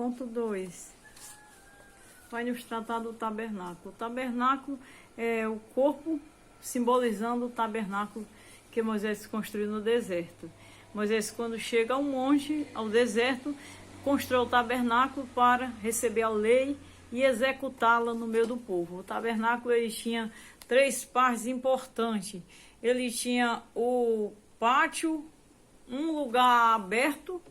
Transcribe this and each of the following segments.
ponto 2 vai nos tratar do tabernáculo. O tabernáculo é o corpo simbolizando o tabernáculo que Moisés construiu no deserto. Moisés, quando chega ao monte, ao deserto, constrói o tabernáculo para receber a lei e executá-la no meio do povo. O tabernáculo ele tinha 3 partes importantes. Ele tinha o pátio, um lugar aberto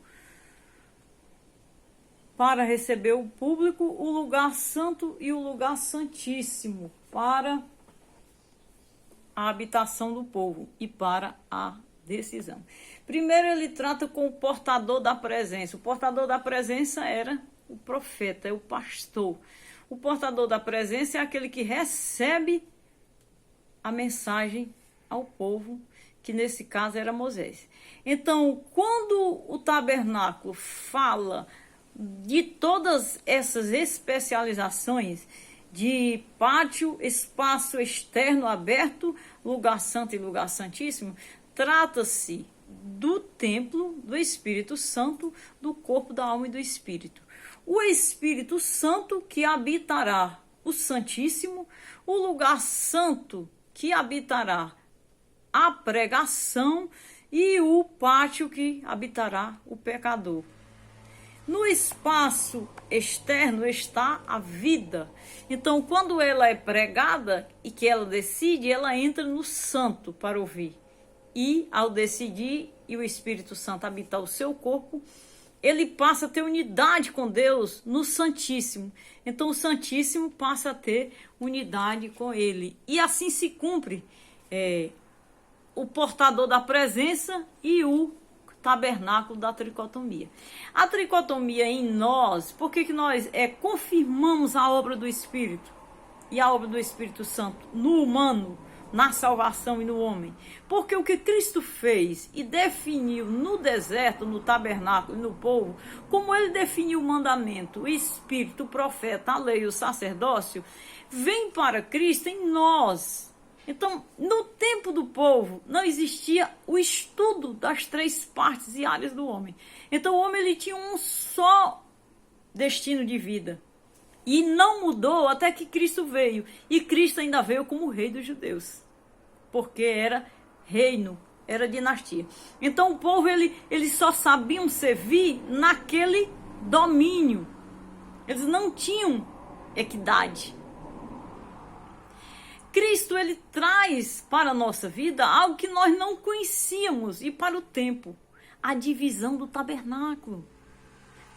para receber o público, o lugar santo e o lugar santíssimo para a habitação do povo e para a decisão. Primeiro ele trata com o portador da presença. O portador da presença era o profeta, é o pastor. O portador da presença é aquele que recebe a mensagem ao povo, que nesse caso era Moisés. Então, quando o tabernáculo fala de todas essas especializações de pátio, espaço externo aberto, lugar santo e lugar santíssimo, trata-se do templo do Espírito Santo, do corpo, da alma e do Espírito. O Espírito Santo que habitará o Santíssimo, o lugar santo que habitará a pregação e o pátio que habitará o pecador. No espaço externo está a vida. Então, quando ela é pregada e que ela decide, ela entra no santo para ouvir. E ao decidir e o Espírito Santo habitar o seu corpo, ele passa a ter unidade com Deus no Santíssimo. Então o Santíssimo passa a ter unidade com ele. E assim se cumpre o portador da presença e o tabernáculo da tricotomia. A tricotomia em nós, por que nós confirmamos a obra do Espírito e a obra do Espírito Santo no humano, na salvação e no homem? Porque o que Cristo fez e definiu no deserto, no tabernáculo e no povo, como ele definiu o mandamento, o Espírito, o profeta, a lei e o sacerdócio, vem para Cristo em nós. Então, no tempo do povo, não existia o estudo das 3 partes e áreas do homem. Então, o homem ele tinha um só destino de vida. E não mudou até que Cristo veio. E Cristo ainda veio como rei dos judeus. Porque era reino, era dinastia. Então, o povo eles só sabiam servir naquele domínio. Eles não tinham equidade. Cristo ele traz para a nossa vida algo que nós não conhecíamos e para o tempo, a divisão do tabernáculo.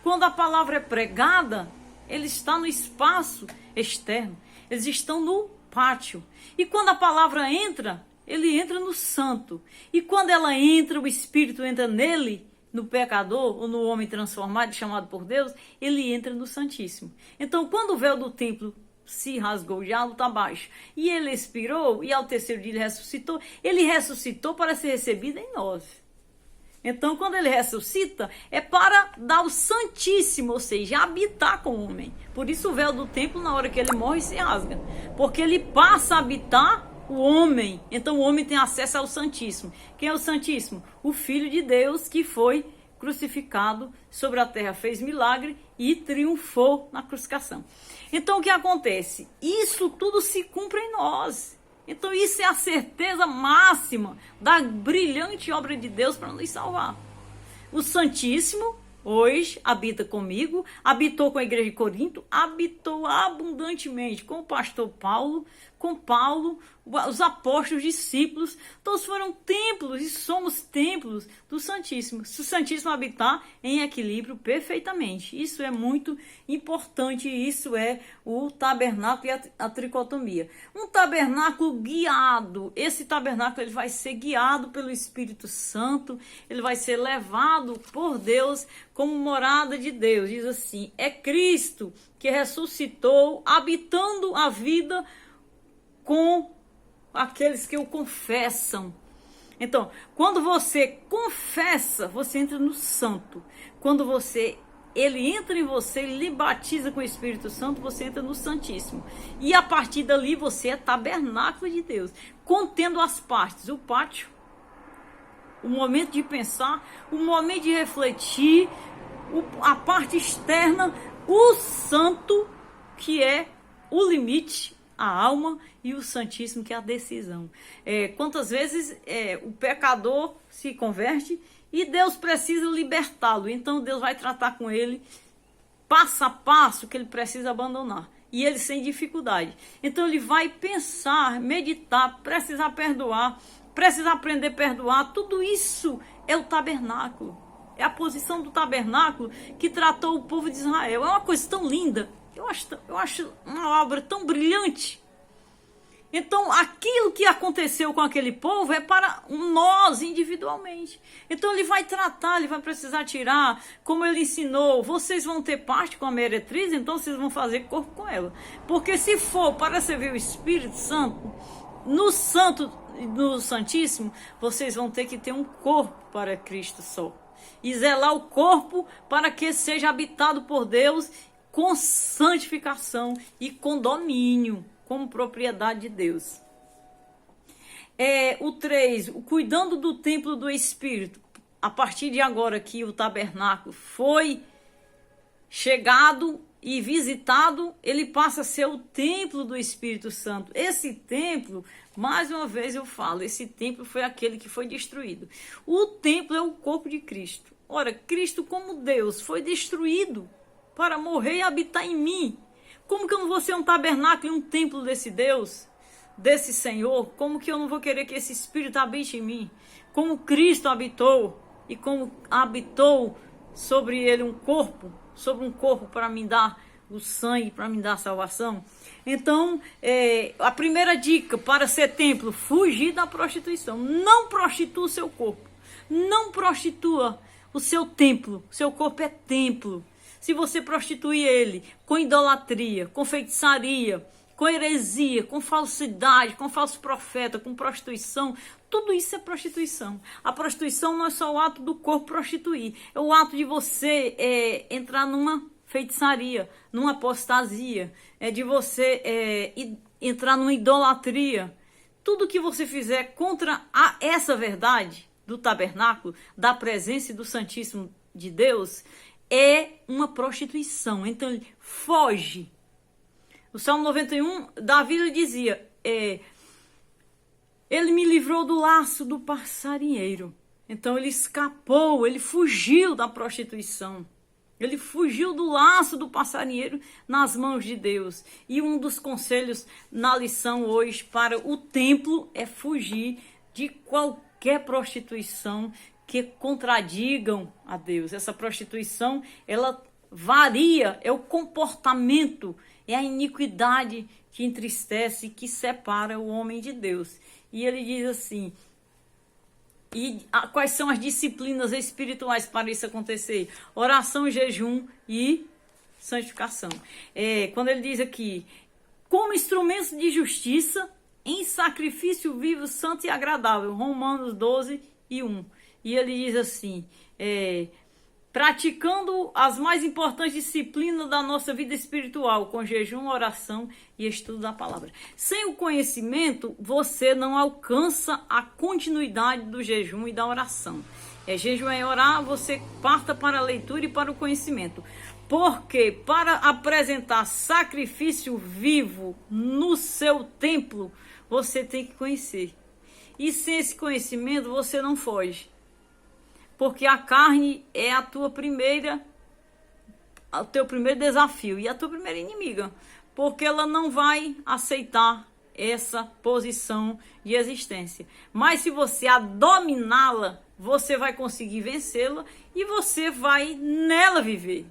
Quando a palavra é pregada, ele está no espaço externo, eles estão no pátio. E quando a palavra entra, ele entra no santo. E quando ela entra, o Espírito entra nele, no pecador ou no homem transformado, chamado por Deus, ele entra no Santíssimo. Então, quando o véu do templo se rasgou de alto a baixo e ele expirou e ao terceiro dia ele ressuscitou para ser recebido em nós. Então quando ele ressuscita é para dar o Santíssimo, ou seja, habitar com o homem. Por isso o véu do templo na hora que ele morre se rasga, porque ele passa a habitar o homem. Então o homem tem acesso ao Santíssimo. Quem é o Santíssimo? O Filho de Deus que foi crucificado sobre a terra, fez milagre e triunfou na crucificação. Então o que acontece? Isso tudo se cumpre em nós. Então isso é a certeza máxima da brilhante obra de Deus para nos salvar. O Santíssimo hoje habita comigo, habitou com a igreja de Corinto, habitou abundantemente com o pastor Paulo, com Paulo, os apóstolos, discípulos. Todos foram templos e somos templos do Santíssimo. Se o Santíssimo habitar em equilíbrio perfeitamente. Isso é muito importante, isso é o tabernáculo e a tricotomia. Um tabernáculo guiado. Esse tabernáculo ele vai ser guiado pelo Espírito Santo, ele vai ser levado por Deus como morada de Deus. Diz assim, é Cristo que ressuscitou, habitando a vida com aqueles que o confessam. Então, quando você confessa, você entra no santo. Quando ele entra em você, ele lhe batiza com o Espírito Santo, você entra no Santíssimo. E a partir dali você é tabernáculo de Deus, contendo as partes, o pátio, o momento de pensar, o momento de refletir, a parte externa, o santo, que é o limite, a alma, e o santíssimo, que é a decisão. Quantas vezes o pecador se converte e Deus precisa libertá-lo, então Deus vai tratar com ele passo a passo que ele precisa abandonar, e ele sem dificuldade. Então ele vai pensar, meditar, precisar perdoar, precisar aprender a perdoar. Tudo isso é o tabernáculo, é a posição do tabernáculo que tratou o povo de Israel. É uma coisa tão linda, eu acho uma obra tão brilhante. Então, aquilo que aconteceu com aquele povo é para nós individualmente. Então, ele vai tratar, ele vai precisar tirar, como ele ensinou, vocês vão ter parte com a meretriz, então vocês vão fazer corpo com ela. Porque se for para servir o Espírito Santo, no Santíssimo, vocês vão ter que ter um corpo para Cristo só. E zelar o corpo para que seja habitado por Deus com santificação e com domínio, como propriedade de Deus. O 3, o cuidando do templo do Espírito. A partir de agora que o tabernáculo foi chegado e visitado, ele passa a ser o templo do Espírito Santo. Esse templo, mais uma vez eu falo, esse templo foi aquele que foi destruído. O templo é o corpo de Cristo. Ora, Cristo como Deus foi destruído para morrer e habitar em mim. Como que eu não vou ser um tabernáculo e um templo desse Deus, desse Senhor? Como que eu não vou querer que esse Espírito habite em mim? Como Cristo habitou, e como habitou sobre ele um corpo para me dar o sangue, para me dar a salvação. Então, a primeira dica para ser templo: fugir da prostituição. Não prostitua o seu corpo. Não prostitua o seu templo. Seu corpo é templo. Se você prostituir ele com idolatria, com feitiçaria, com heresia, com falsidade, com falso profeta, com prostituição, tudo isso é prostituição. A prostituição não é só o ato do corpo prostituir, é o ato de você entrar numa feitiçaria, numa apostasia, de você entrar numa idolatria. Tudo que você fizer contra essa verdade do tabernáculo, da presença e do Santíssimo de Deus, é uma prostituição. Então ele foge. O Salmo 91, Davi ele dizia, ele me livrou do laço do passarinheiro. Então ele escapou, ele fugiu da prostituição. Ele fugiu do laço do passarinheiro nas mãos de Deus. E um dos conselhos na lição hoje para o templo é fugir de qualquer prostituição que contradigam a Deus. Essa prostituição, ela varia, é o comportamento, é a iniquidade que entristece, que separa o homem de Deus. E ele diz assim, quais são as disciplinas espirituais para isso acontecer? Oração, jejum e santificação. Quando ele diz aqui, como instrumentos de justiça, em sacrifício vivo, santo e agradável. Romanos 12:1. E ele diz assim, praticando as mais importantes disciplinas da nossa vida espiritual, com jejum, oração e estudo da palavra. Sem o conhecimento, você não alcança a continuidade do jejum e da oração. Jejum é orar, você parta para a leitura e para o conhecimento. Porque para apresentar sacrifício vivo no seu templo, você tem que conhecer. E sem esse conhecimento, você não foge. Porque a carne é o teu primeiro desafio e a tua primeira inimiga. Porque ela não vai aceitar essa posição de existência. Mas se você a dominá-la, você vai conseguir vencê-la e você vai nela viver.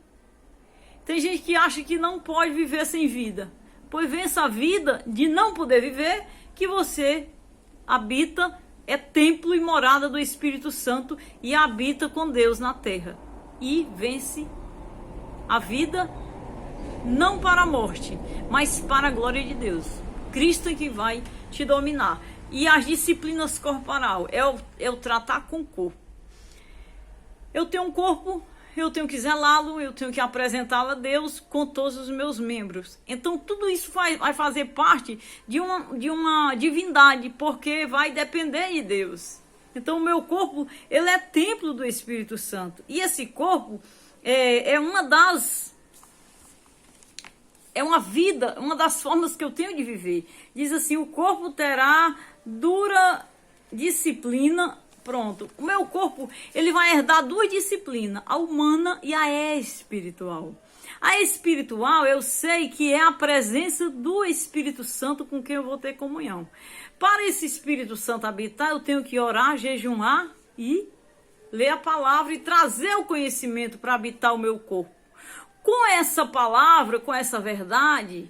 Tem gente que acha que não pode viver sem vida. Pois vença a vida de não poder viver, que você habita, é templo e morada do Espírito Santo e habita com Deus na terra. E vence a vida não para a morte, mas para a glória de Deus. Cristo é que vai te dominar. E as disciplinas corporal é o tratar com o corpo. Eu tenho um corpo, eu tenho que zelá-lo, eu tenho que apresentá-lo a Deus com todos os meus membros. Então tudo isso vai fazer parte de uma divindade, porque vai depender de Deus. Então o meu corpo, ele é templo do Espírito Santo. E esse corpo é uma das formas que eu tenho de viver. Diz assim, o corpo terá dura disciplina. Pronto, o meu corpo, ele vai herdar duas disciplinas, a humana e a espiritual. A espiritual, eu sei que é a presença do Espírito Santo com quem eu vou ter comunhão. Para esse Espírito Santo habitar, eu tenho que orar, jejuar e ler a palavra e trazer o conhecimento para habitar o meu corpo. Com essa palavra, com essa verdade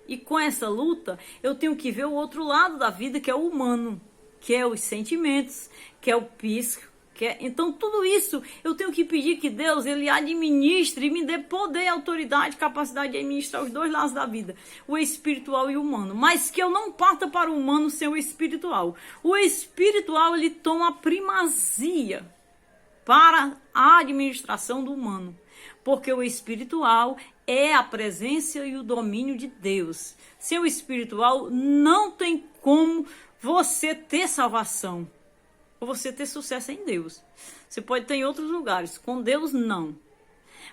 e com essa luta, eu tenho que ver o outro lado da vida, que é o humano, que é os sentimentos, que é o psíquico. Então tudo isso eu tenho que pedir que Deus ele administre e me dê poder, autoridade, capacidade de administrar os dois lados da vida, o espiritual e o humano, mas que eu não parta para o humano sem o espiritual. O espiritual ele toma primazia para a administração do humano, porque o espiritual é a presença e o domínio de Deus. Sem o espiritual não tem como você ter salvação ou você ter sucesso em Deus. Você pode ter em outros lugares, com Deus não.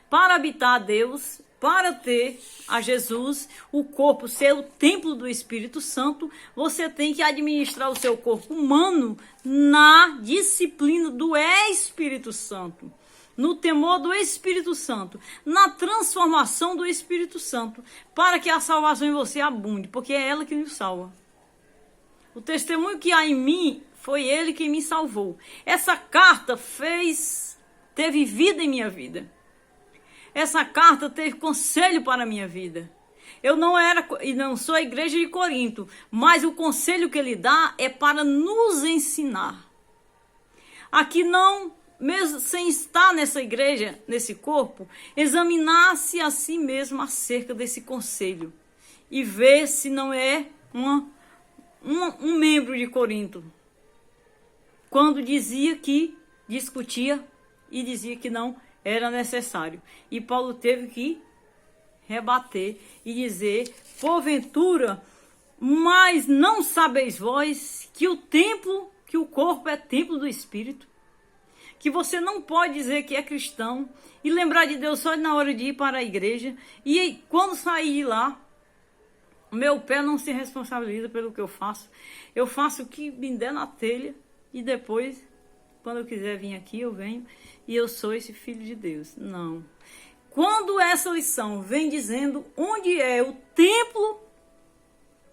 Para habitar a Deus, para ter a Jesus, o corpo ser o templo do Espírito Santo, você tem que administrar o seu corpo humano na disciplina do Espírito Santo, no temor do Espírito Santo, na transformação do Espírito Santo, para que a salvação em você abunde, porque é ela que nos salva. O testemunho que há em mim foi ele que me salvou. Essa carta teve vida em minha vida. Essa carta teve conselho para a minha vida. Eu não era e não sou a igreja de Corinto, mas o conselho que ele dá é para nos ensinar. Aqui não, mesmo sem estar nessa igreja, nesse corpo, examinar-se a si mesmo acerca desse conselho e ver se não é um membro de Corinto, quando dizia que discutia e dizia que não era necessário. E Paulo teve que rebater e dizer, porventura, mas não sabeis vós que o corpo é templo do Espírito? Que você não pode dizer que é cristão e lembrar de Deus só na hora de ir para a igreja e quando sair de lá, meu pé não se responsabiliza pelo que eu faço. Eu faço o que me der na telha e depois, quando eu quiser vir aqui, eu venho e eu sou esse filho de Deus. Não. Quando essa lição vem dizendo onde é o templo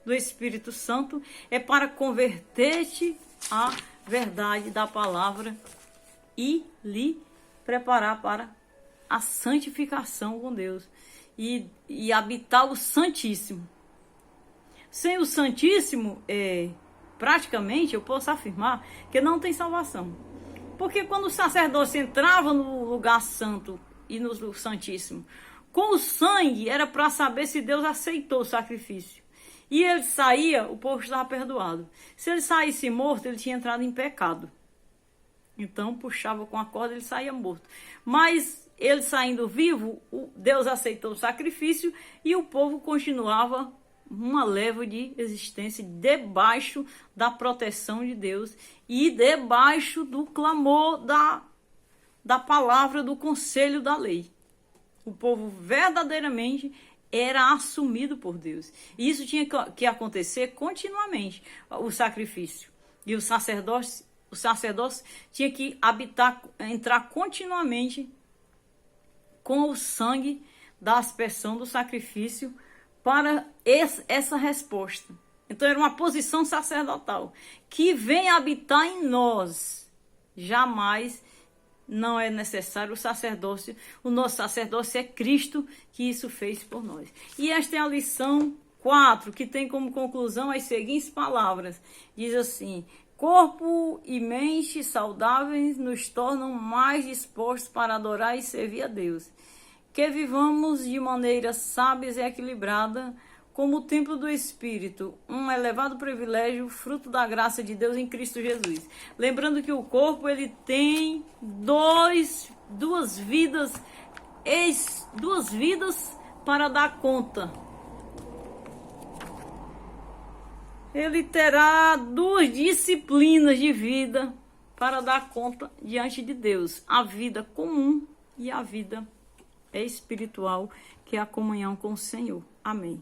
do Espírito Santo, é para converter-te à verdade da palavra e lhe preparar para a santificação com Deus e habitar o Santíssimo. Sem o Santíssimo, praticamente, eu posso afirmar que não tem salvação. Porque quando o sacerdote entrava no lugar santo e no Santíssimo, com o sangue era para saber se Deus aceitou o sacrifício. E ele saía, o povo estava perdoado. Se ele saísse morto, ele tinha entrado em pecado. Então, puxava com a corda, ele saía morto. Mas ele saindo vivo, Deus aceitou o sacrifício e o povo continuava uma leva de existência debaixo da proteção de Deus e debaixo do clamor da palavra, do conselho da lei. O povo verdadeiramente era assumido por Deus. E isso tinha que acontecer continuamente, o sacrifício. E o sacerdócio tinha que entrar continuamente com o sangue da aspersão do sacrifício para essa resposta. Então era uma posição sacerdotal que vem habitar em nós. Jamais não é necessário o sacerdócio. O nosso sacerdócio é Cristo, que isso fez por nós. E esta é a lição 4, que tem como conclusão as seguintes palavras. Diz assim: corpo e mente saudáveis nos tornam mais dispostos para adorar e servir a Deus. Que vivamos de maneira sábia e equilibrada, como o templo do Espírito, um elevado privilégio, fruto da graça de Deus em Cristo Jesus. Lembrando que o corpo ele tem duas vidas para dar conta. Ele terá 2 disciplinas de vida para dar conta diante de Deus, a vida comum e a vida espiritual, que é a comunhão com o Senhor. Amém.